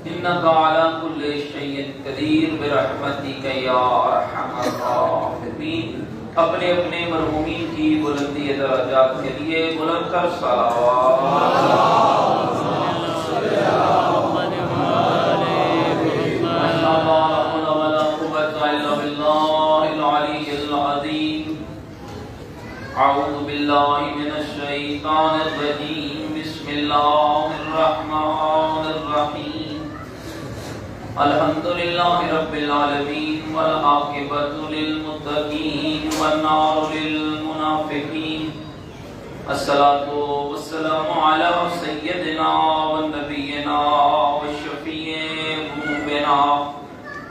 إنك على كل شيء قدير برحمتك يا أرحم الراحمين. اپنے اپنے مرحومین کی بلندی درجات کے لیے بلند کر صلوات. أعوذ بالله من الشيطان الرجيم. بسم الله الرحمن الرحيم. الحمد لله رب العالمين والعاقبة للمتقين والنار للمنافقين. الصلاة والسلام على سيدنا ونبينا وشفيع ذنوبنا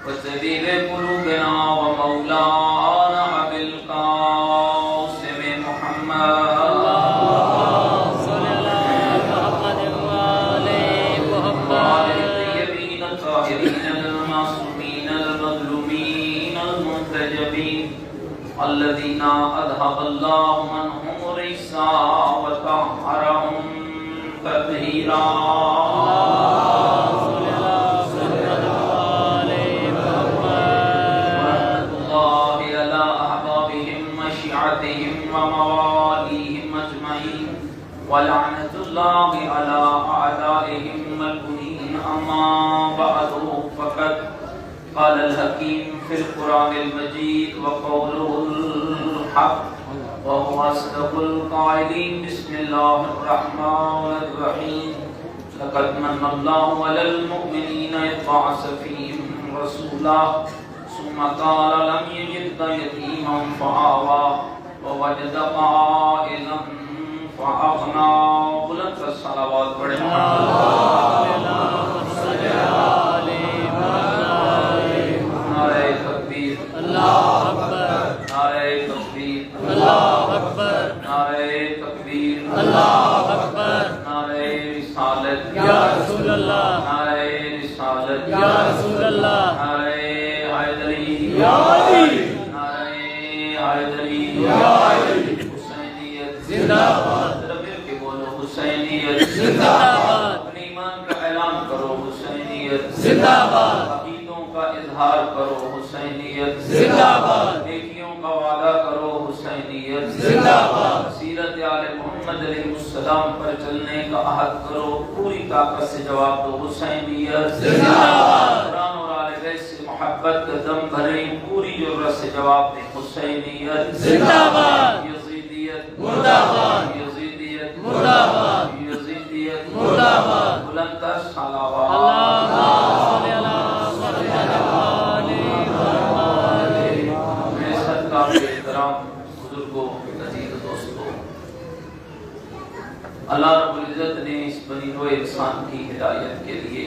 وطبيب قلوبنا ومولانا أبي القاسم محمد. اللهم صل على محمد وآل محمد الطيبين الطاهرين المعصومين المظلومين المنتجبين الذين أذهب الله عنهم الرجس وطهرهم تطهيرا. ومواليهم أجمعين ولعنة الله على أعدائهم ملعونين. أما بعد فقد قال الحكيم في القرآن المجيد وقوله الحق وهو أصدق القائلين. بسم الله الرحمن الرحيم. لقد من الله على المؤمنين إذ بعث فيهم رسولا ثم قال لم يجدك يتيما فآوى ووجدك عائلا فأغنى. بلند الصلوات پڑھیں. نعرہ تکبیر، اللہ اکبر، نعرہ تکبیر، اللہ اکبر، نعرہ تکبیر، اللہ اکبر، نعرہ رسالت یا رسول اللہ، نعرہ رسالت یا رسول اللہ، نعرہ حیدری یا علی، نعرہ حیدری یا علی. حسینیت زندہ باد. مل کے بولو حسینیت زندہ باد. اپنے ایمان کا اعلان کرو حسینیت زندہ باد. عقیدوں کا اظہار کرو حسینیت زندہ باد. نیکیوں کا وعدہ کرو حسینیت زندہ باد. سیرت آل محمد علیہ السلام پر چلنے کا عہد کرو. پوری طاقت سے جواب دو حسینیت زندہ باد. قرآن اور آل بیت سے محبت کا دم بھریں. پوری جرأت سے جواب دیں حسینیت زندہ باد. یزیدیت مردہ باد. یزیدیت مردہ باد. یزیدیت مردہ باد. بلند تر صلوات. اللهم صل على محمد. میرے صدقہ کے احترام بزرگوں، عزیز دوستوں، اللہ رب العزت نے اس بنی نوع انسان کی ہدایت کے لیے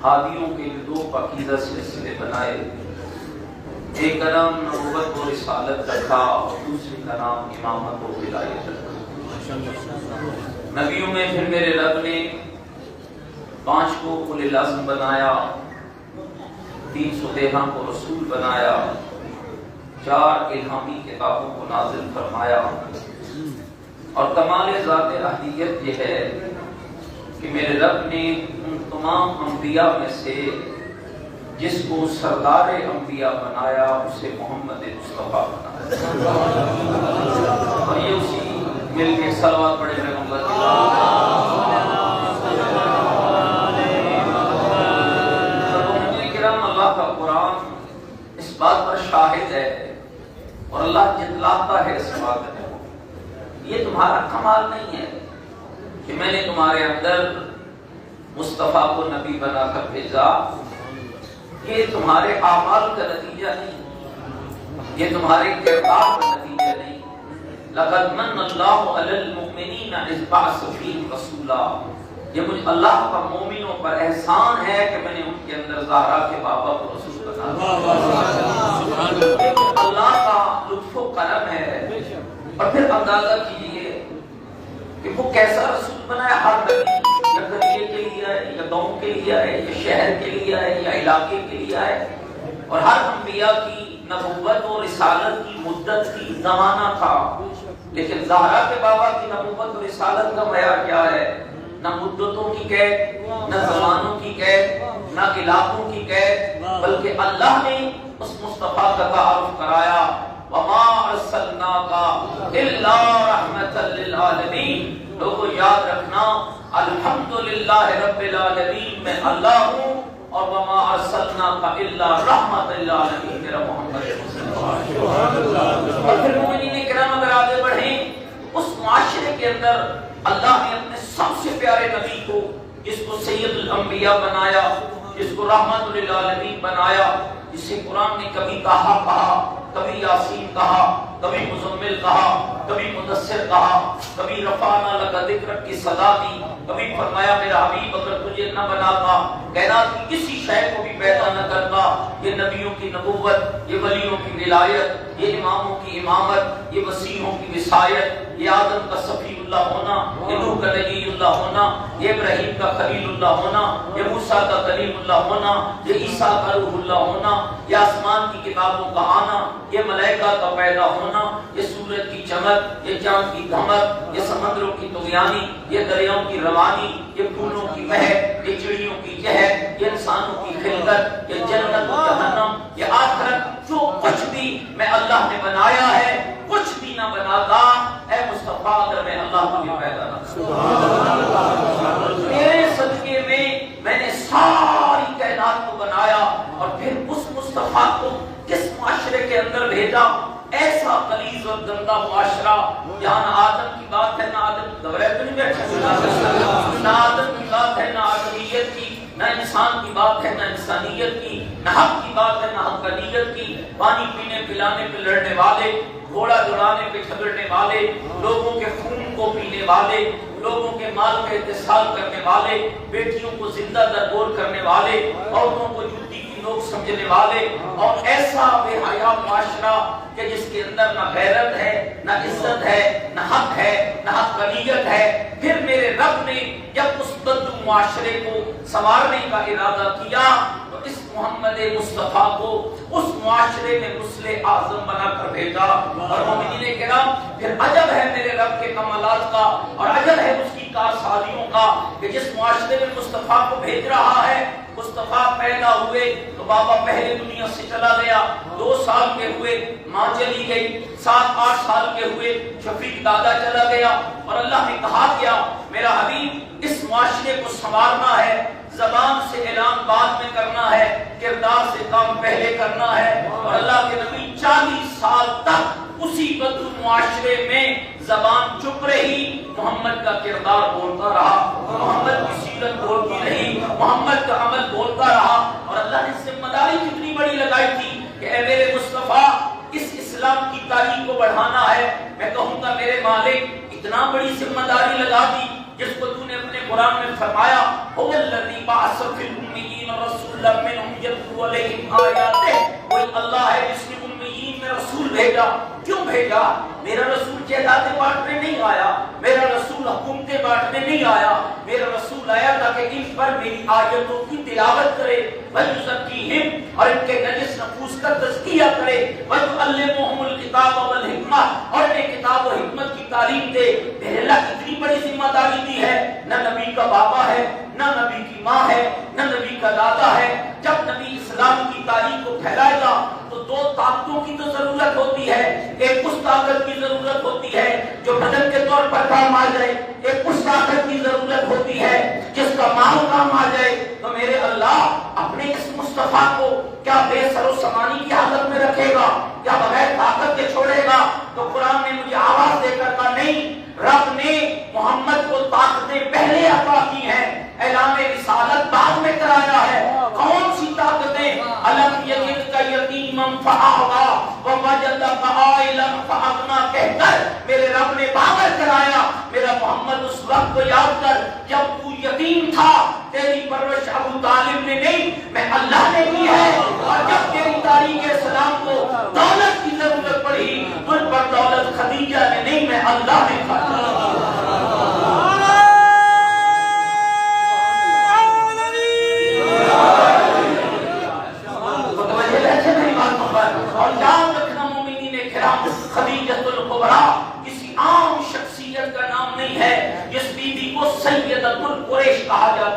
ہادیوں کے لیے دو پاکیزہ سلسلے بنائے. ایک کا نام نبوت و رسالت رکھا اور دوسرے کا نام امامت و ولایت رکھا. نبیوں میں پھر میرے رب نے 5 کو اولي العزم بنایا، 313 کو رسول بنایا، 4 الہامی کتابوں کو نازل فرمایا. اور کمال ذات احدیت یہ ہے کہ میرے رب نے ان تمام انبیاء میں سے جس کو سردار انبیاء بنایا اسے محمد مصطفیٰ بنایا. اور یہ اسی مل کے صلوات پڑھے رہے محمد. اللہ کا قرآن اس بات پر شاہد ہے اور اللہ جتلاتا ہے اس بات میں. یہ تمہارا کمال نہیں ہے کہ میں نے تمہارے اندر مصطفیٰ کو نبی بنا کر بھیجا. یہ تمہارے اعمال کا نتیجہ نہیں، یہ تمہارے کردار کا نتیجہ نہیں. لقد من اللہ علی المؤمنین اذ بعث فیہم رسولا. یہ مجھ اللہ کا مومنوں پر احسان ہے کہ میں نے ان کے اندر زہرا کے بابا کو رسول بنا دیا. اللہ کا لطف و کرم ہے. اور پھر اندازہ کیجئے کہ وہ کیسا رسول بنایا. ہر نبی یا قبیلے کے لیے آئے، یا گاؤں کے لیے آئے، یا شہر کے لیے آئے، یا علاقے کے لیے آئے. اور ہر انبیاء کی نبوت اور رسالت کی مدت کی زمانہ تھا. لیکن زہرا کے بابا کی نبوت اور رسالت کا معیار کیا ہے؟ نہ مدتوں کی قید، نہ زمانوں کی قید، نہ علاقوں کی قید، بلکہ اللہ نے اس مصطفیٰ کا تعارف کرایا وَمَا أَرْسَلْنَاكَ إِلَّا رَحْمَةً لِلْعَالَمِينَ۔ لوگوں یاد رکھنا الحمدللہ رب العالمین میں اللہ ہوں، اور وَمَا أَرْسَلْنَاكَ إِلَّا رَحْمَةً لِلْعَالَمِينَ میرا محمد اور پھر مومنین کرام اگر آگے بڑھیں، اس معاشرے کے اندر اللہ نے اپنے سب سے پیارے نبی کو، جس کو سید الانبیاء بنایا، جس کو رحمت للعالمین بنایا، جسے قرآن نے کبھی کہا، کبھی یاسین کہا، کبھی مزمل کہا، کبھی مدثر کہا، کبھی رفعنا لک ذکرک کی صدا دی، کبھی فرمایا میرا حبیب اگر تجھے نہ بناتا، کائنات کی کسی شے کو بھی پیدا نہ کرتا۔ یہ نبیوں کی نبوت، یہ ولیوں کی ولایت، یہ اماموں کی امامت، یہ وسیعوں کی وصایت، یہ آدم کا صفی اللہ ہونا، یہ نوح کا نبی اللہ ہونا، یہ ابراہیم کا خلیل اللہ ہونا، یہ موسیٰ کا کلیم اللہ ہونا، یہ عیسیٰ کا روح اللہ ہونا، یہ آسمان کی کتابوں کا آنا، یہ ملائکہ کا پیدا ہونا، یہ سورج کی چمک، یہ چاند کی دھمک، یہ سمندروں کی طغیانی، یہ دریاؤں کی روانی، یہ پھولوں کی مہک، یہ چڑیوں کی چہک، یہ انسانوں کی خلقت، یہ جنت و جہنم، یہ آخرت، جو کچھ بھی میں اللہ نے بنایا ہے کچھ بھی نہ بناتا اے مصطفیٰ اگر میں اللہ کو بھی پیدا نہ میرے صدقے میں نے ساری کائنات کو بنایا، اور پھر اس مصطفیٰ کو کس معاشرے کے اندر بھیجا؟ ایسا غلیظ اور گندا معاشرہ جہاں نہ آدم کی بات ہے، نہ آدم نہ آدم کی بات ہے، نہ آدمیت کی، نہ انسان کی بات ہے، نہ انسانیت کی، نہ حق کی بات ہے، نہ حقانیت کی۔ پانی پینے پلانے پہ لڑنے والے، گھوڑا دوڑانے پہ جھگڑنے والے، لوگوں کے خون کو پینے والے، لوگوں کے مال کا اتصال کرنے والے، بیٹیوں کو زندہ درگور کرنے والے، عورتوں کو جوتی کی نوک سمجھنے والے، اور ایسا بے حیا معاشرہ کہ جس کے اندر نہ غیرت ہے، نہ عزت ہے، نہ حق ہے، نہ حقانیت ہے۔ پھر میرے رب نے جب اس بدو معاشرے کو سنوارنے کا ارادہ کیا تو اس محمد مصطفیٰ کو اس معاشرے میں مصلح اعظم بنا کر بھیجا۔ اور مومنین کرام پھر عجب ہے میرے رب کے کمالات کا، اور عجب ہے اس کی کارسازیوں کا کہ جس معاشرے میں مصطفیٰ کو بھیج رہا ہے، مصطفیٰ پیدا ہوئے تو بابا پہلے دنیا سے چلا گیا، 2 سال کے ہوئے ماں چلی گئی، 7-8 سال کے ہوئے شفیق دادا چلا گیا، اور اللہ نے کہا کیا میرا حبیب اس معاشرے کو سنوارنا ہے، زبان سے اعلان بعد میں کرنا ہے، کردار سے کام پہلے کرنا ہے۔ اور اللہ کے نبی 40 سال تک اسی بدو معاشرے میں زبان چپ رہی، محمد کا کردار بولتا رہا، محمد کی سیرت بولتی رہی، محمد کا عمل بولتا رہا۔ اور اللہ نے ذمہ داری کتنی بڑی لگائی تھی کہ اے میرے مصطفیٰ اس اسلام کی تاریخ کو بڑھانا ہے۔ میں کہوں گا میرے مالک اتنا بڑی ذمہ داری لگا دی جس کو تو نے اپنے قرآن میں فرمایا هو الذی بعث فی الامیین رسولا منہم یتلو علیہم آیاتہ، وہی اللہ ہے جس نے امیین میں رسول بھیجا۔ کیوں بھیجا؟ میرا رسول جائیدادیں بانٹنے نہیں آیا، میرا رسول حکومتیں بانٹنے نہیں آیا، میرا رسول آیا تاکہ ان پر میری آیتوں کی تلاوت کرے، وَيُزَكِّيهِمْ اور ان کے نجس نفوس کا تزکیہ کرے، وَيُعَلِّمُهُمُ الْكِتَابَ وَالْحِکْمَةَ اور انہیں کتاب و حکمت کی تعلیم دے۔ میرے اللہ کتنی بڑی ذمہ داری دی ہے۔ نہ نبی کا بابا ہے، نہ نبی کی ماں ہے، نہ نبی کا دادا ہے۔ جب نبی اسلام کی تاریخ کو پھیلائے گا تو 2 طاقتوں کی تو ضرورت ہوتی ہے، ایک اس طاقت کی ضرورت ہوتی ہے جو بدن کے طور پر کام آ جائے، ایک اس طاقت کی ضرورت ہوتی ہے جس کا مال کام آ جائے۔ تو میرے اللہ اپنے اس مصطفیٰ کو کیا بے سر و سامانی کی حالت میں رکھے گا؟ کیا بغیر طاقت کے چھوڑے گا؟ تو قرآن نے مجھے آواز دے کر کہا نہیں، رب نے محمد کو طاقتیں پہلے عطا کی ہیں، اعلان رسالت بعد میں کرایا ہے۔ کون سی طاقتیں؟ الم یجدک یتیما فآویٰ ووجدک عائلا فأغنیٰ کہہ کر میرے رب نے باور کرایا میرا محمد اس وقت کو یاد کر جب تو یتیم تھا، تیری پرورش ابو طالب نے نہیں میں اللہ نے کی ہے، اور جب تیری تاریخ اسلام کو دولت کی ضرورت پڑی تجھ پر دولت خدیجہ نے نہیں میں اللہ نے کھا۔ اور یاد رکھنا مومنین کرام، خدیجۃ الکبریٰ کسی عام شخصیت کا نام نہیں ہے، جس بی بی کو سیدۃ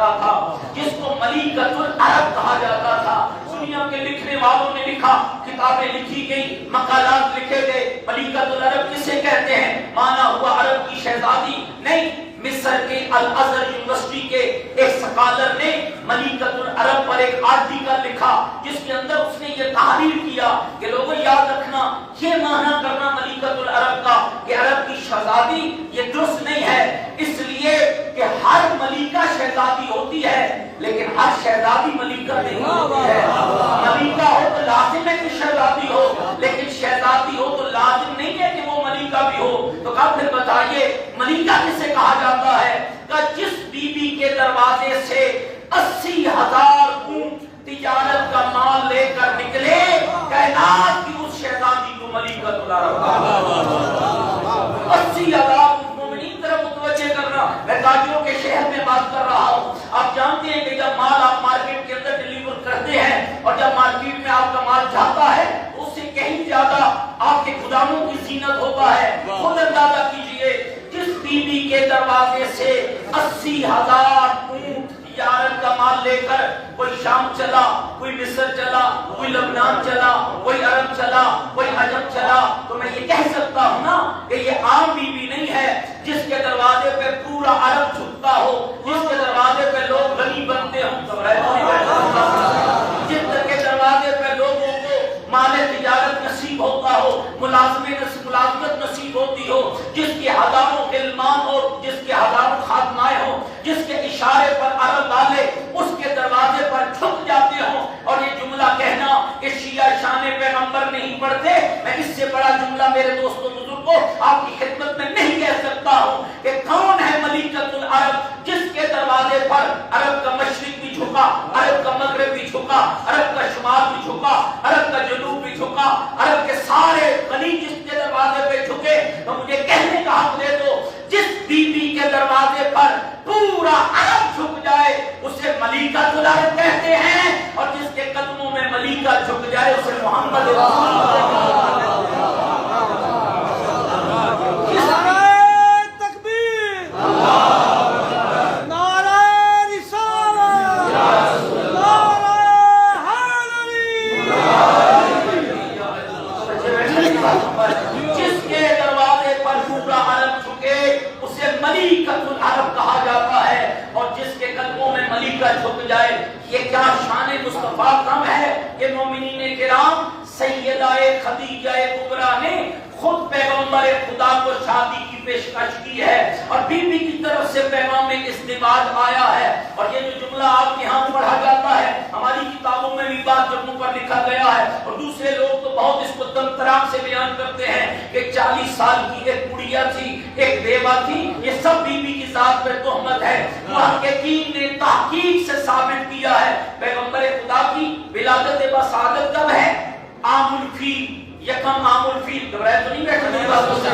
جاتا تھا، جس کو ملیکۃ العرب کہا جاتا تھا. دنیا کے لکھنے والوں نے لکھا، کتابیں لکھی گئی، مقالات لکھے گئے. ملیکۃ العرب کسے کہتے ہیں؟ مانا ہوا عرب کی شہزادی نہیں. مصر کے الازہر یونیورسٹی کے ایک سکالر نے ملیکۃ العرب پر ایک آرٹیکل لکھا، جس کے اندر اس نے یہ تحریر کیا کہ لوگوں یاد رکھنا، یہ معنی کرنا ملیکۃ العرب کا کہ عرب کی شہزادی یہ درست نہیں ہے، اس لیے کہ ہر ملیکہ شہزادی ہوتی ہے لیکن ہر شہزادی ملیکہ نہیں ہوتی ہے. ملیکہ ہو تو لازم ہے کہ شہزادی ہو، لیکن شہزادی ہو تو لازم نہیں ہے کہ وہ ملیکہ بھی ہو. تو کہا پھر بتائیے ملیکہ کسے کہا جاتا ہے؟ کہ جس بی بی کے دروازے سے 80,000 اونٹ تجارت کا مال لے کر نکلے، کائنات کی اس شہزادی کو ملیکۃ العرب کہا. 80,000 مومنین طرف متوجہ کرنا. میں تاجروں کے شہر میں بات کر رہا ہوں. آپ جانتے ہیں کہ جب مال آپ مارکیٹ کے اندر ڈیلیور کرتے ہیں اور جب مارکیٹ میں آپ کا مال جاتا ہے اس سے کہیں زیادہ آپ کے گوداموں کی زینت ہوتا ہے. خود اندازہ کیجئے جس بی بی کے دروازے سے 80,000 اونٹ تجارت کا مال لے کر کوئی شام چلا، کوئی مصر چلا، کوئی لبنان چلا، کوئی عرب چلا، کوئی عجم چلا، تو میں یہ کہہ سکتا ہوں نا کہ یہ عام بی بی نہیں ہے جس کے دروازے پہ پورا عرب جھکتا ہو، جس کے دروازے پہ لوگ غنی بنتے ہوں. جس کے دروازے پہ لوگوں کو مال تجارت نصیب ہوتا ہو، ملازمت نصیب ہوتی ہو، جس کے ہزاروں علمان ہو، جس کے ہزاروں خاتمائے ہو، جس کے اشارے پر عرب والے اس کے دروازے پر جھک جاتے ہوں. اور یہ جملہ کہنا کہ شیعہ شان پیغمبر نہیں پڑھتے، میں اس سے بڑا جملہ میرے دوستوں بزرگوں آپ کی خدمت میں نہیں کہہ سکتا ہوں کہ کون ہے ملیکۃ العرب جس کے دروازے پر عرب کا مشرق بھی جھکا، عرب کا مغرب بھی جھکا، عرب کا شمال بھی جھکا، عرب کا جنوب بھی جھکا، عرب کے سارے غنی جس کے دروازے پہ جھکے. تو مجھے کہنے کا حق دے دو جس بی بی کے دروازے پر پورا عرب جھک جائے اسے ملیکۃ العرب کہتے ہیں، اور جس کے قدموں میں ملیکہ جھک جائے اسے محمد رسول اللہ. جس کے دروازے پر پورا عرب جھکے اسے ملیکۃ العرب کہا جاتا ہے، اور جس کے قدموں میں ملیکہ جھک جائے. یہ کیا شان مصطفیٰ کم ہے کہ مومنین کرام سیدہ خدیجہ کبریٰ نے خود پیغمبر خدا کو شادی کی پیشکش کی ہے اور بی بی کی طرف سے پیغام ازدواج آیا ہے. اور یہ جو جملہ آپ کے ہاں پڑھا جاتا ہے ہماری کتابوں میں بھی بات جگہوں پر لکھا گیا ہے، اور دوسرے لوگ تو بہت اس کو دم ترام سے بیان کرتے ہیں کہ 40 سال کی ایک بڑھیا تھی، ایک بیوہ تھی. یہ سب بی بی کی ذات پہ تہمت ہے. محققین نے تحقیق سے ثابت کیا ہے پیغمبر خدا کی ولادت بسعادت کب ہے؟ عام الفیل، یکم عام الفیل. گھبرائے تو نہیں بیٹھے میری باتوں سے.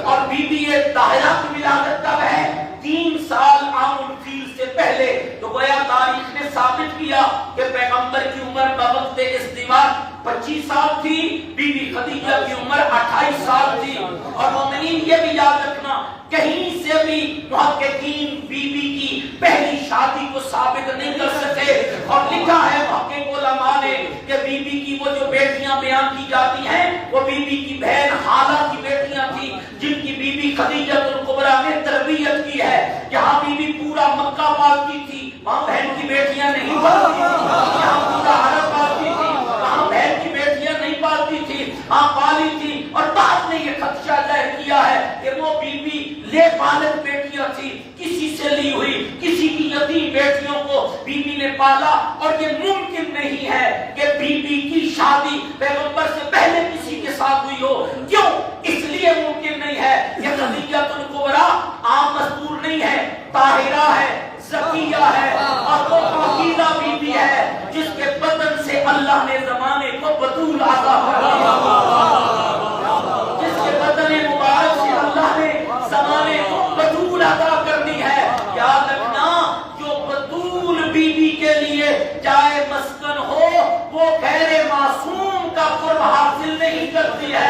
اور بی بی طاہرہ کی ولادت کب ہے؟ 3 سال عام الفیل سے پہلے. تو گویا تاریخ نے ثابت کیا کہ پیغمبر کی عمر بوقت ازدواج 25 سال تھی، بی بی خدیجہ کی عمر 28 سال تھی. اور مومنین یہ بھی یاد رکھنا کہیں سے بھی محققین بی بی کی پہلی شادی کو ثابت نہیں کر سکے. اور لکھا ہے محقق علماء نے کہ بی بی کی وہ جو بیٹیاں بیان کی جاتی ہیں وہ بی بی کی بہن حالہ کی بیٹیاں تھی جن کی بی بی خدیجہ الکبریٰ نے تربیت کی ہے. جہاں بی بی پورا مکہ پالتی تھی وہاں بہن کی بیٹیاں نہیں پالتی تھی. جہاں پورا عرب پالتی تھی وہاں بہن کی بیٹیاں نہیں پالتی تھی، ہاں پالی تھی. اور بعد نے یہ خدشہ ظاہر کیا ہے کہ وہ بی بی لے پالت بیٹیاں تھی، کسی سے لی ہوئی، کسی کی یتیم بیٹیوں کو بی بی نے پالا. اور یہ ممکن نہیں ہے کہ بی بی کی شادی پیغمبر سے پہلے کسی کے ساتھ ہوئی ہو. کیوں؟ اس لیے ممکن نہیں ہے کہ خدیجہ الکبریٰ عام مذکور نہیں ہے، طاہرہ ہے، زکیہ ہے، اور وہ پاکیزہ بی بی ہے جس کے بدن سے اللہ نے زمانے کو بطول عطا فرمایا، جس کے بدن مبارک سے اللہ نے زمانے کو بطول عطا کرنی ہے. یاد رکھنا جو بطول بی بی کے لیے جائے مسکن ہو وہ غیر معصوم کا قرب حاصل نہیں کرتی ہے.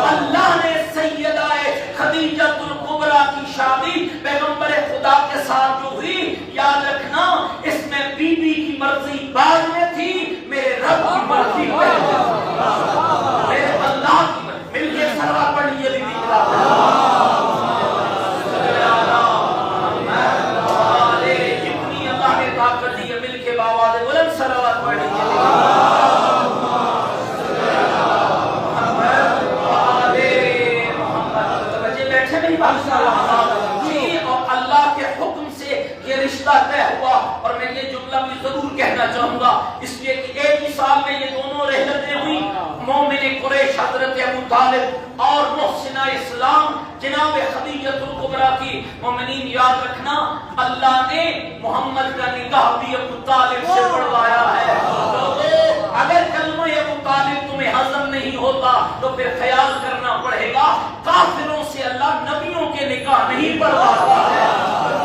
اللہ نے سیدہ خدیجہ الکبریٰ کی شادی پیغمبر خدا کے ساتھ جو ہوئی، یاد رکھنا بعد میں تھی، میرے رب کی مرضی پہلے، میرے اللہ کی مرضی۔ مل کے سلوات پڑھیے بی بی کی جتنی اللہ نے طاقت دی ہے، مل کے باواز بلند سلوات پڑھیے۔ جی، اور اللہ کے حکم سے یہ رشتہ طے ہوا۔ اور میں یہ جملہ بھی ضرور کہنا چاہوں گا، اس لیے کہ ایک ہی سال میں یہ دونوں رحلتیں ہوئی۔ مومن قریش حضرت ابو طالب اور محسنہ اسلام جناب خدیجۃ الکبریٰ کی۔ مومنین یاد رکھنا، اللہ نے محمد کا نکاح بھی ابو طالب سے پڑھوایا ہے۔ اگر کلمہ ابو طالب تمہیں ہضم نہیں ہوتا تو پھر خیال کرنا پڑے گا، کافروں سے اللہ نبیوں کے نکاح نہیں پڑھواتا ہے۔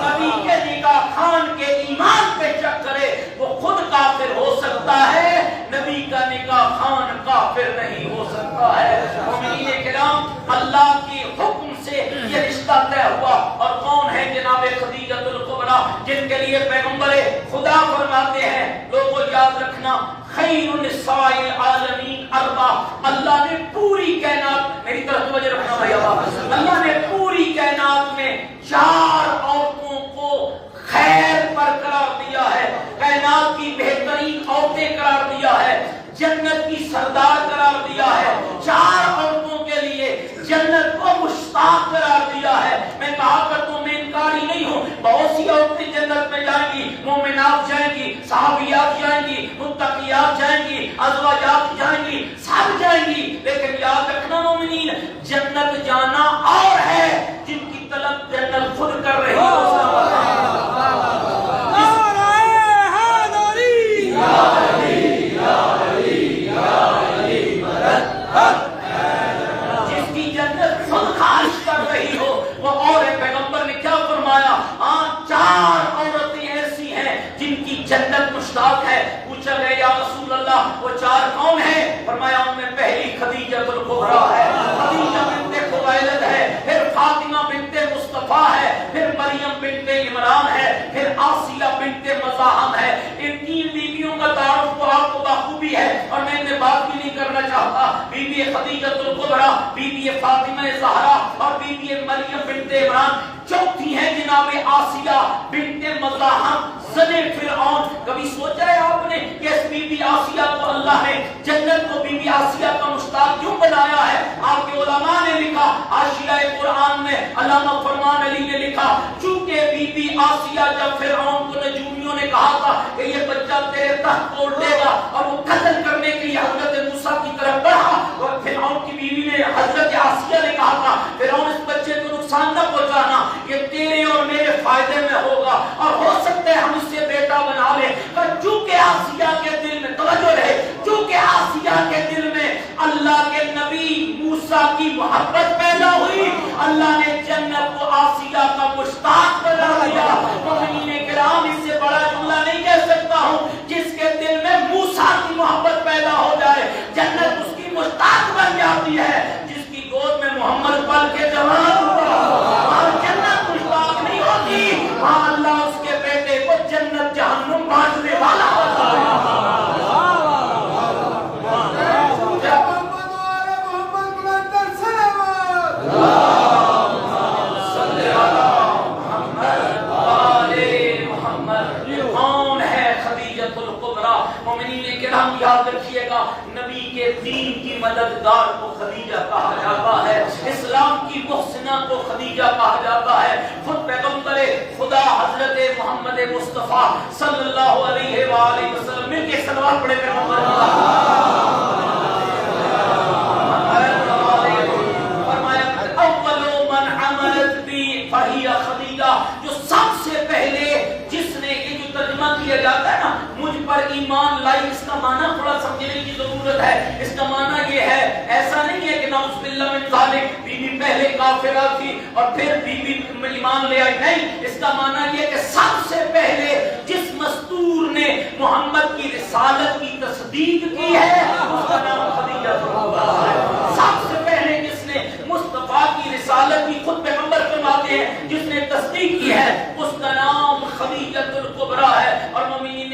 نبی کے نکاح خان کے ایمان پہ چیک کرے، وہ خود کافر ہو سکتا ہے، نبی کا نکاح خان کافر نہیں ہو سکتا ہے۔ مومنین کرام، اللہ کے حکم سے یہ رشتہ طے ہوا۔ اور کون ہے جناب خدیجۃ الکبریٰ، جن کے لیے پیغمبر خدا فرماتے ہیں، لوگوں یاد رکھنا، خیر النساء العالمین اربع، اللہ نے پوری کائنات، میری طرف توجہ رکھنا بھائی، اللہ نے پوری کائنات میں 4 عورتوں کو خیر پر قرار دیا ہے، کائنات کی بہترین عورتیں قرار دیا ہے، جنت کی سردار قرار دیا ہے، 4 عورتوں کے لیے جنت کو مشتاق قرار دیا ہے۔ میں کہا کرتا ہوں، میں انکاری نہیں ہوں، بہت سی عورتیں جنت میں جائیں گی، مومنات جائیں گی، صحابیات جائیں گی، متقیات جائیں گی، ازواجات جائیں گی، سب جائیں گی، لیکن یاد رکھنا مومنین، جنت جانا اور ہے، جن کی طلب جنت خود کر رہی ہو۔ جس کی جنت خود خواہش کر رہی ہو وہ اور ہے۔ پیغمبر نے کیا فرمایا؟ 4 عورتیں ایسی ہیں جن کی جنت مشتاق ہے۔ پوچھا گیا یا رسول اللہ وہ 4 کون ہیں؟ فرمایا ان میں پہلی خدیجۃ الکبریٰ ہے، خدیجہ بنت خویلد ہے، پھر فاطمہ بنت مصطفیٰ ہے، پھر مریم بنت عمران ہے، پھر آسیہ بنت مزاحم ہے۔ ان 3 بیویوں کا تعارف تو آپ کو بخوبی ہے، اور میں انہیں بات بھی نہیں کرنا چاہتا۔ بی بی خدیجۃ الکبریٰ، بی بی فاطمہ زہرا اور بی بی مریم بنت عمران۔ چوتھی ہے جناب آسیہ بنت مزاحم زنے فرعون۔ کبھی سوچا ہے آپ نے کہ اس بی بی آسیہ کو اللہ نے جنت کو بی بی آسیہ کا مشتاق کیوں بنایا ہے؟ آپ کے علماء نے لکھا، حاشیہ قرآن میں علامہ فرمان علی نے لکھا، چونکہ بی بی آسیہ جب فرعون کو نجومیوں نے کہا تھا کہ یہ بچہ تیرے تخت کو اٹھے گا اور وہ قتل کرنے کے لیے حضرت موسیٰ کی طرف بڑھا، اور فرعون کی بیوی نے حضرت آسیہ نے کہا تھا فرعون اس بچے کو نقصان نہ پہنچانا، یہ تیرے اور میرے فائدے میں ہوگا اور ہو سکتا ہے ہم اس سے بیٹا بنا لیں۔ پر چونکہ آسیہ کے دل میں توجہ رہے، چونکہ آسیہ کے دل میں اللہ کے نبی موسیٰ کی محبت پیدا ہوئی، اللہ نے جنت کو آسیہ کا مشتاق بنا دیا۔ مومنین کرام، اس سے بڑا جملہ نہیں کہہ سکتا ہوں، جس کے دل میں موسیٰ کی محبت پیدا ہو جائے جنت اس کی مشتاق بن جاتی ہے۔ جس کی گود میں محمد پل کے جوان ہوا اور جنت مشتاق نہیں ہوتی، ہاں اللہ اس کے بیٹے کو جنت جہنم بانٹنے والا ہوتا ہے۔ مومنین کرام یاد رکھیے گا، نبی کے دین کی مددگار کو خدیجہ کہا جاتا ہے، اسلام کی محسنہ کو خدیجہ کہا جاتا ہے۔ خود پیغمبر خدا حضرت محمد مصطفیٰ صلی اللہ علیہ وآلہ وسلم، مل کے صلوات پڑھے پیغمبر فرمایا اول من عملت بی فہی خدیجہ، جو سب سے پہلے جس نے، یہ جو ترجمہ کیا جاتا ہے نا مجھ پر ایمان لائی، اس کا معنی تھوڑا سمجھنے کی ضرورت ہے۔ اس کا معنی یہ ہے، ایسا نہیں ہے کہ نعوذ باللہ من ذالک بی بی پہلے کافرہ تھی اور پھر بی بی ایمان لے آئی، نہیں، اس کا معنی یہ کہ سب سے پہلے جس مستور نے محمد کی رسالت کی تصدیق کی ہے اس کا نام خدیجہ ہے۔ سب سے پہلے جس نے مصطفیٰ کی رسالت کی، خود پیغمبر فرماتے ہیں، جس نے تصدیق کی ہے اس کا نام خدیجۃ الکبریٰ ہے۔ اور مومنین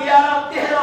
11, 13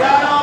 11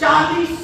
40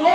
2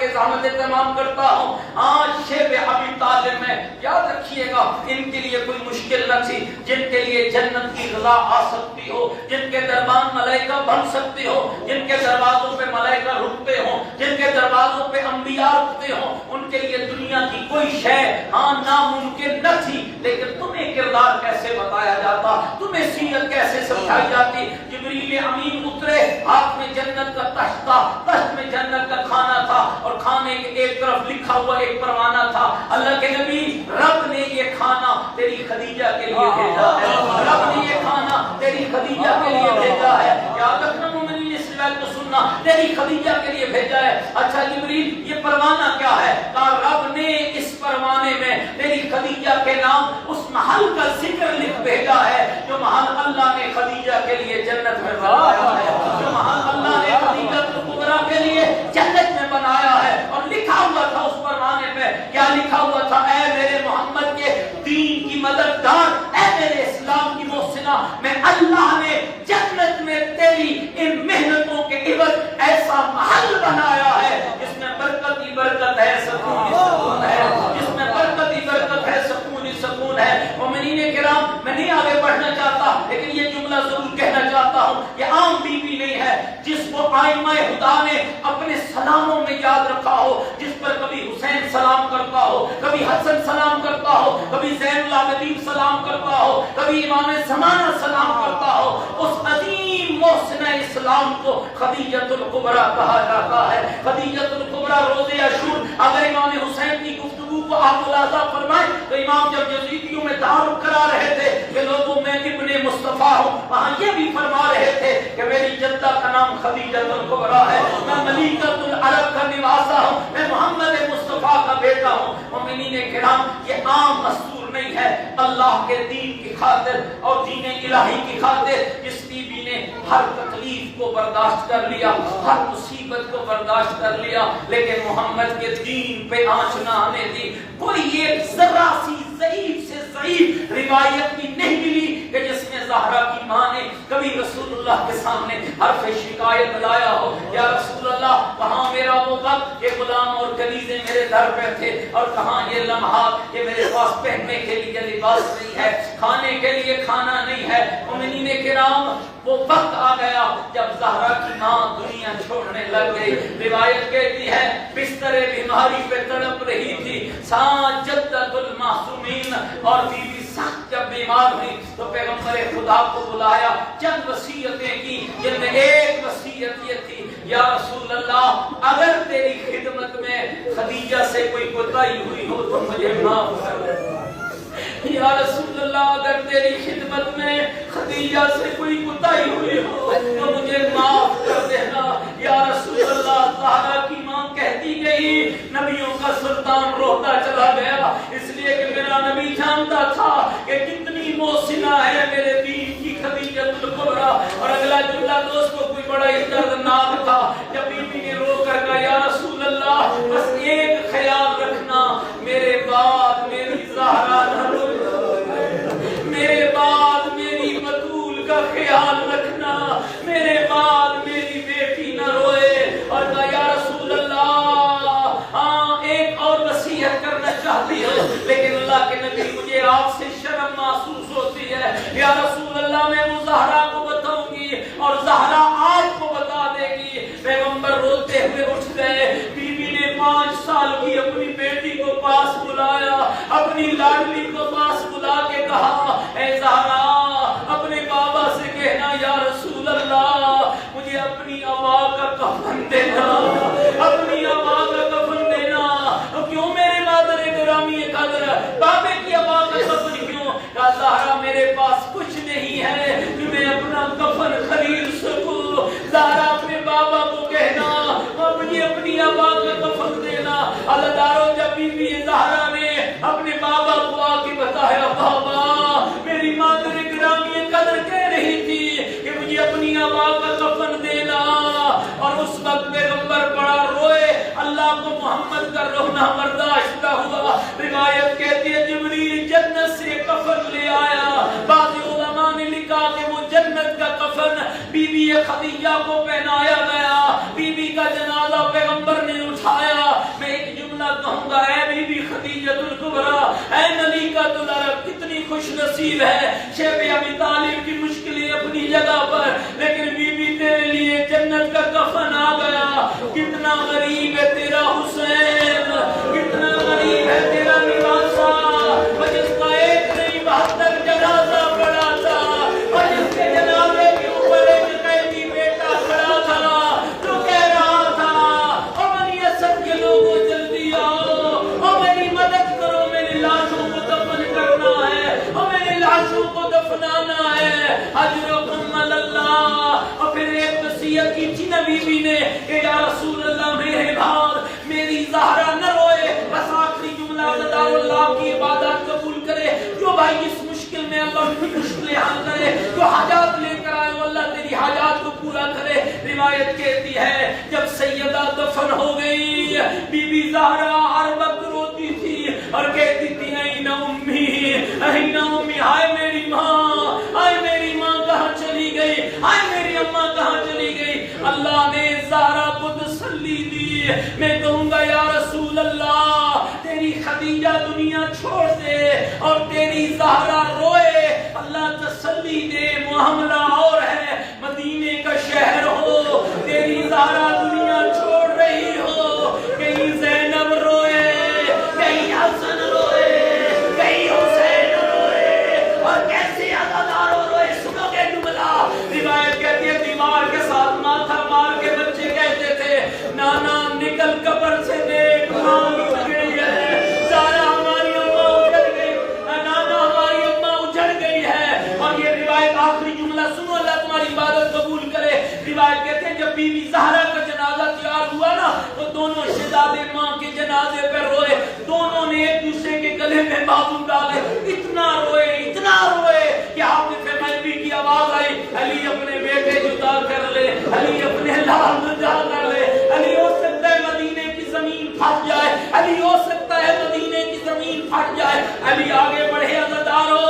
کے زحمت تمام کرتا ہوں. آج شیب ابی طالب میں یاد رکھیے گا ان کے لیے کوئی مشکل نہ تھی جن کے لیے جنت کی رضا آ سکتی ہو, جن کے دربان ملائکہ بن سکتی ہو, جن کے دروازوں پہ ملائکہ رکتے ہوں, جن کے دروازوں پہ انبیاء رکتے ہوں, ان کے لیے دنیا کی کوئی شے ناممکن نہ تھی. لیکن تمہیں کردار کیسے بتایا جاتا, تمہیں سیرت کیسے سمجھائی جاتی. جبریل امین اترے, ہاتھ میں جنت کا تشت تھا, تشت میں جنت کا کھانا تھا, اور کھانے کے ایک طرف لکھا ہوا ایک پروانہ تھا. اللہ کے نبی, رب نے یہ کھانا تیری خدیجہ کے لیے بھیجا ہے, رب نے یہ کھانا تیری خدیجہ کے لیے بھیجا ہے. یاد رکھنا مومنین, اس روایت کو سننا, تیری خدیجہ کے لیے بھیجا ہے. اچھا جبریل, یہ پروانہ کیا ہے؟ کہا رب نے اس پروانے میں تیری خدیجہ کے نام اس محل کا ذکر لکھ بھیجا ہے جو محل اللہ نے خدیجہ کے لیے جنت میں بنایا ہے, جو محل اللہ نے خدیجہ کبریٰ کے لیے جنت میں بنایا ہے. اور لکھا ہوا تھا اس پروانے پہ, کیا لکھا ہوا تھا؟ اے میرے محمد کے دین کی مددگار, اے میرے اسلام کی محسنہ, میں اللہ نے جنت میں تیری ان محنتوں کے عوض ایسا محل بنایا ہے جس میں برکت ہی برکت ہے, سکون ہی سکون ہے, جس میں برکت ہی برکت ہے, سکون ہی سکون ہے. مومنین کرام, میں نہیں آگے بڑھنا چاہتا لیکن یہ جملہ ضرور کہنا چاہتا ہوں. یہ عام بیوی نہیں ہے جس کو آئمہ خدا نے اپنے سلاموں میں یاد رکھا ہو, جس پر کبھی حسین سلام کرتا ہو, کبھی حسن سلام کرتا ہو, کبھی زین العابدین سلام کرتا ہو, کبھی امام زمانہ سلام کرتا ہو. اس عظیم محسنہ اسلام کو خدیجۃ الکبریٰ کہا جاتا ہے. خدیجۃ الکبریٰ روز عاشور, اگر امام حسین کی گفتگو کو آپ ملاحظہ فرمائیں تو امام جب یزیدیوں میں تعارف کرا رہے تھے کہ لوگوں میں ابن مصطفیٰ ہوں, وہاں یہ بھی فرما رہے تھے کہ میری جدہ کا نام خدیجۃ الکبریٰ ہے, میں ملیکۃ العرب کا نواسہ ہوں, میں محمد مصطفیٰ کا بیٹا ہوں. مومنین کرام, یہ عام مستور نہیں ہے. اللہ کے دین کی خاطر اور دین الہی کی خاطر جس بیوی نے ہر تکلیف کو برداشت کر لیا, ہر مصیبت کو برداشت کر لیا, لیکن محمد کے دین پہ آنچ نہ آنے دی. کوئی ایک ذرا سی ضعیف سے ضعیف روایت بھی نہیں ملی کہ جس میں زہرا کی ماں نے کبھی رسول اللہ کے سامنے حرف شکایت لایا ہو, یا رسول اللہ کہاں میرا وہ وقت, یہ غلام اور کنیزیں میرے در پہ تھے, اور کہاں یہ لمحات, یہ میرے پاس پہننے کے لیے لباس نہیں ہے, کھانے کے لیے کھانا نہیں ہے. مومنین کرام, وہ وقت آ گیا جب زہرا کی ماں دنیا چھوڑنے لگ گئی. روایت کہتی ہے بستر بیماری پہ تڑپ رہی تھی, ساجدۃ المعصومین, اور بیوی سخت جب بیمار ہوئی تو پیغمبر خدا کو بلایا, چند وصیتیں کی, جن میں ایک وصیت یہ تھی, یا رسول اللہ اگر تیری خدمت میں خدیجہ سے کوئی کوتاہی ہوئی ہو تو مجھے معاف کر دے. یا رسول اللہ اگر تیری خدمت میں خدیجہ سے کوئی کوتاہی ہوئی ہو تو مجھے معاف کر دینا. یا رسول اللہ, زہرا کی ماں کہتی گئی, نبیوں کا سلطان روتا چلا گیا, اس لیے کہ میرا نبی جانتا تھا کہ کتنی محسنہ ہے میرے دین کی خدیجۃ الکبریٰ. اور اگلا جملہ دوست کو کوئی بڑا ہی دردناک تھا, جب بیوی نے رو کر کہا یا رسول اللہ بس ایک خیال رکھنا, میرے بعد میری زہرا نہ روئے, میرے بعد میری بطول کا خیال رکھنا, میرے بعد میری بیٹی نہ روئے. اور کہا یا رسول اللہ, ہاں ایک اور نصیحت کرنا چاہتی ہوں لیکن اللہ کے نبی مجھے آپ سے شرم محسوس ہوتی ہے. یا رسول اللہ, میں وہ زہرا کو بتاؤں گی اور زہرا آپ کو بتا دے گی. پیغمبر روتے ہوئے اٹھ گئے. بیوی نے 5 سال کی اپنی بیٹی کو پاس بلایا, اپنی لاڈلی کو پاس بلا کے کہا, اے زہرا اپنے بابا سے کہنا یا رسول اللہ مجھے اپنی ابا کا کفن دینا, اپنی ابا کا کفن دینا. کیوں میرے مادر گرامی قدر, بابے کی ابا کا کفن کیوں؟ کہا زہرا میرے پاس کچھ نہیں ہے کہ میں اپنا کفن خرید سکوں. زہرا اپنے بابا کو کہنا مجھے اپنی ابا کا کفن دینا. اللہ دارو, جب بیوی زہرا نے اپنے بابا کو آ کے بتایا, بابا میری مادر گرامی قدر کہہ رہی تھی کہ مجھے اپنی ابا کا کفن دینا, اور اس وقت پیغمبر بڑا روئے, اللہ کو محمد کا رونا برداشت نہ ہوا. روایت کہتی ہے جبریل جنت سے کفن لے آیا. بعض علماء نے لکھا کہا کہ وہ جنت کا کفن بی بی خدیجہ کو پہنایا گیا، بی بی کا جنازہ پیغمبر نے اٹھایا۔ میں ایک جملہ کہوں گا، اے بی بی خدیجہ الکبریٰ، اے ملکۃ العرب، کتنی خوش نصیب ہے۔ شیخ ابی طالب کی مشکلیں اپنی جگہ پر، لیکن بی بی تیرے لیے جنت کا کفن آ گیا۔ کتنا غریب ہے تیرا حسین، کتنا غریب ہے تیرا نواسا، جس کا ایک نہیں 72 جنازہ پڑا تھا، اور جس کے جنازے کے اوپر ایک قیدی بیٹا کھڑا تھا جو کہہ رہا تھا، او بنی اسد کے لوگوں جلدی آؤ، او میری مدد کرو، میری لاشوں کو دفن کرنا ہے، او میری لاشوں کو دفنانا ہے، اجرکم اللہ۔ اور پھر ایک وصیت کی تھی نبی بی نے کہ یا رسول اللہ میرے بعد میری زہرا نہ روئے، بس آخری جملہ غدار اللہ کی عبادت قبول کرے، جو بھائی اس مشکل میں اللہ ان کی مشکلیں حل کرے، جو حاجات لے کر آئے وہ اللہ تیری حاجات کو پورا کرے۔ روایت کہتی ہے جب سیدہ دفن ہو گئی، بی بی زہرا ہر وقت روتی تھی اور کہتی تھی این امی، این امی، ہائے میری ماں، ہائے میری ماں کہاں چلی گئی، ہائے میری اماں کہاں چلی گئی۔ اللہ نے زہرا کو تسلی دی۔ میں کہوں گا یا رسول اللہ تیری خدیجہ دنیا چھوڑ دے اور تیری زہرا روئے، اللہ تسلی دے، معاملہ اور ہے، مدینے کا شہر ہو، تیری زہرا دنیا چھوڑ رہی ہو، کہیں زینب روئے، کہیں حسن روئے، کہیں حسین روئے، اور کیسے عزاداروں روئے۔ سنو گے جملہ، روایت کہتی ہے دیوار کے ساتھ ماتھا مار کے بچے کہتے تھے نانا نکل قبر سے دیکھ ماں اٹھ گئی ہے، زہرا ہماری اماں اجڑ گئی، نانا ہماری اماں اجڑ گئی ہے۔ اور یہ روایت آخری جملہ سنو، اللہ تمہاری عبادت قبول کرے۔ روایت کہتے ہیں جب بی بی زہرا کا جنازہ تیار ہوا نا تو دونوں شہزادے ماں کے جنازے پر روئے، دونوں نے ایک دوسرے کے گلے میں بازو ڈالے، اتنا روئے کہ آپ نے فرمایا بی کی آواز آئی علی اپنے بیٹے جدا کر لے، علی اپنے لال جدا کر لے، علی ہو سکتا ہے مدینے کی زمین پھٹ جائے، علی ہو سکتا ہے مدینے کی زمین پھٹ جائے۔ علی آگے بڑھے عزادارو،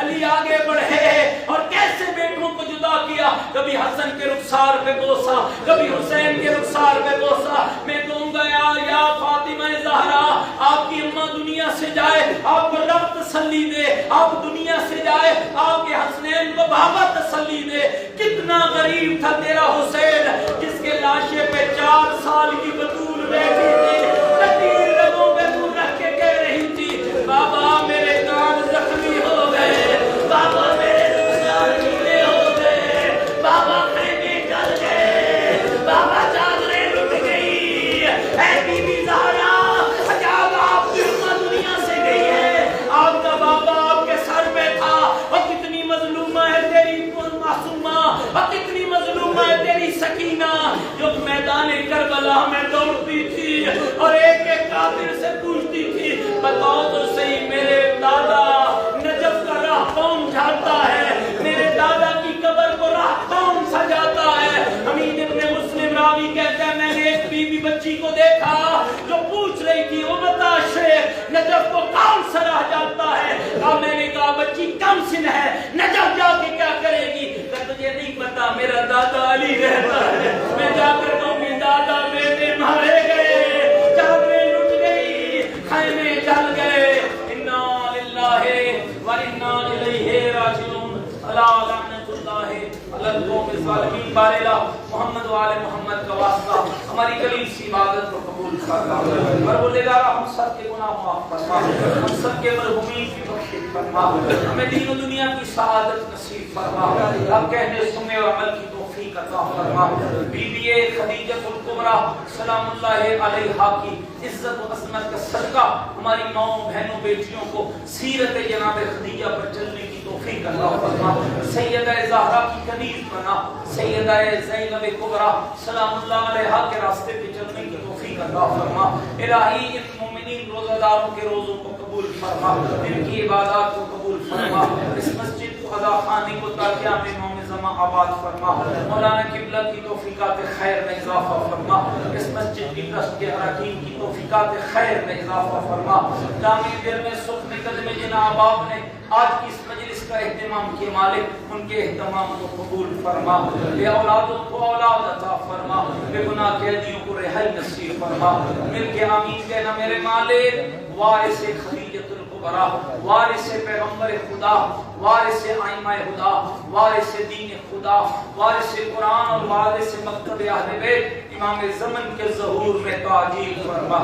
علی آگے بڑھے اور کیسے بیٹوں کو جدا کیا، کبھی حسن کے رخسار پہ بوسا، کبھی حسین کے رخسار پہ بوسا۔ میں کہوں گا یا فاطمہ زہرا آپ کی اماں دنیا سے جائے آپ کو رب تسلی دے، آپ دنیا سے جائے آپ کے حسنین کو بابا تسلی دے۔ کتنا غریب تھا تیرا حسین جس کے لاشے پہ 4 سال کی بطول بیٹھی تھی، لکیر رگوں پہ تو رکھ کے کہہ رہی تھی بابا میرے کان زخمی ہو گئے، بابا میرے رخسار نیلے ہو گئے، بابا خیمے جل گئے، بابا چادریں لٹ گئی۔ اے بی بی زہرا جب آپ کی اماں دنیا سے گئی ہے، آپ کا بابا آپ کے سر پہ تھا، اور کتنی مظلومہ ہے تیری معصومہ، اور کتنی مظلومہ ہے تیری سکینہ جو میدان کربلا میں دوڑتی تھی اور ایک ایک قاتل سے پوچھتی تھی بتاؤ تو صحیح میرے دادا نجف کا راہ کون جاتا ہے، میرے دادا کی قبر کو راہ کون سجاتا ہے۔ حمید ابن مسلم راوی کہتا ہے میں نے ایک بی بی بچی کو دیکھا جو پوچھ رہی تھی وہ بتا شیخ نجف کو کون سا راہ جاتا ہے، اور میں نے کہا بچی کم سن ہے، نجف جا کے کیا کرے گی، کہ تجھے نہیں پتا میرا دادا علی رہتا ہے، میں جا کر کہوں گی دادا بیٹے مارے گئے، چادریں لٹ گئی، خیمے جل گئے، انا للہ و انا الیہ راجعون، الا لعنت اللہ علی القوم الظالمین۔ بارلا محمد و آل محمد کا واسطہ ہماری قلیل سی عبادت کو قبول فرما، پروردگار ہم سب کے گناہ معاف فرما، ہم سب کے مرحومین کی بخشش فرما، ہمیں دین و دنیا کی سعادت نصیب فرما، اب کہنے سننے اور عمل کی توفیق عطا فرما۔ بی بی خدیجہ الکبریٰ سلام اللہ علیہا کی عزت و عظمت کا صدقہ ہماری ماؤں بہنوں بیٹیوں کو سیرت جناب خدیجہ پر چلنے کی توفیق عطا فرما، سیدہ زہرا کی کنیز بنا، سیدہ زینب کبریٰ سلام اللہ علیہا کے راستے پہ چلنے کی توفیق عطا فرما۔ الہی ان مومنین روزہ داروں کے روزوں کو قبول فرما، ان کی عبادات کو قبول فرما، اس مسجد کو عزا خانے کو تاکہ میں زمان آباد فرما، مولانا قبلہ کی توفیقات خیر میں اضافہ فرما، اس مسجد کی ٹرسٹ کے اراکین کی توفیقات خیر میں اضافہ فرما، جامع دل میں سکھ نکل میں جناب آپ نے آج کی اس مجلس اس کا اہتمام کیے مالک ان کے اہتمام کو قبول فرما، بے اولادوں کو اولاد عطا فرما، بے گناہ قیدیوں کو رہائی نصیب فرما، مل کے آمین کہنا میرے مالک۔ وارث خدیجۃ الکبریٰ، وارث پیغمبر خدا، وارث ائمہ خدا، وارث دین خدا، وارث قرآن اور وارث مکتب اہل بیت امام زمن کے ظہور میں تعجیل فرما،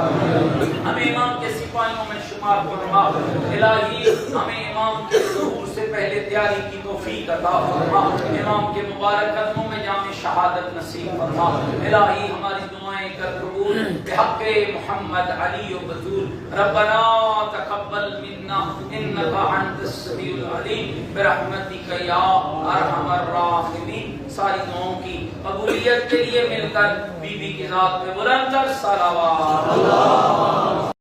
ہمیں امام کے سپاہیوں میں شمار فرما، الہی ہمیں امام کے ظہور سے پہلے تیاری کی توفیق عطا فرما، امام کے مبارک قدموں میں جامع شہادت نصیب فرما، الہی ہماری دعائیں کر قبول بحق محمد علی و بطول، ربنا تقبل منا انک انت السمیع العلیم برحمتک یا ارحم الراحمین۔ ساری دعاؤں کی قبولیت کے لیے مل کر بی بی کی ذات پہ بلند تر صلوات۔